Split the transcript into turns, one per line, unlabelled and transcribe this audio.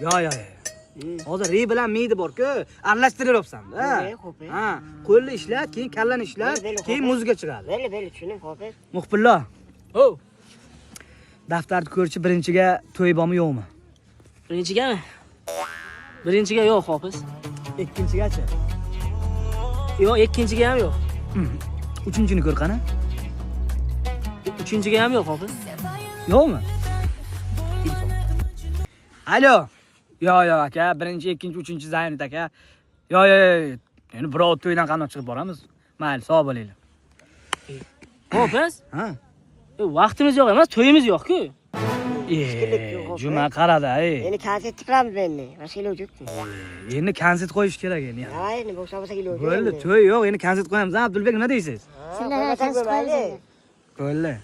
Yo. Hozir ri bilan miydi bor-ku, aralashtiryapsan-da. Ha, qo'lni ishlat, keyin kallani ishlat, keyin muzika chiqadi.
Beli tushuning hofiz.
Muxbirlar. Daftarni ko'rchi birinchiga to'y bormi yo'qmi?
Birinchigami? Birinchiga yo'q, hofiz.
Ikkinchigachi?
Yo'q, ikkinchiga ham yo'q.
Uchinchini ko'r qani?
Uchinchiga ham yo'q, hofiz.
Yo'qmi? Alo. Yo aka, birinchi, ikkinchi, uchinchi Zaynat aka. Yo. Endi birov to'ydan qanday chiqib boramiz? Mayli, sog' bo'linglar.
Hofiz?
Ha?
Vaqtimiz yo'q emas, to'yimiz yo'q-ku.
Juma qarada,
Endi konsert tiklamiz endi. Boshqa iloji yo'q-ku.
Endi konsert qo'yish kerak endi.
Ha, endi bo'lsa iloji yo'q.
Bo'ldi, to'y yo'q, endi konsert qo'yamiz. Abdulbek, nima deysiz?
Sizlar mayli.
Bo'ldi.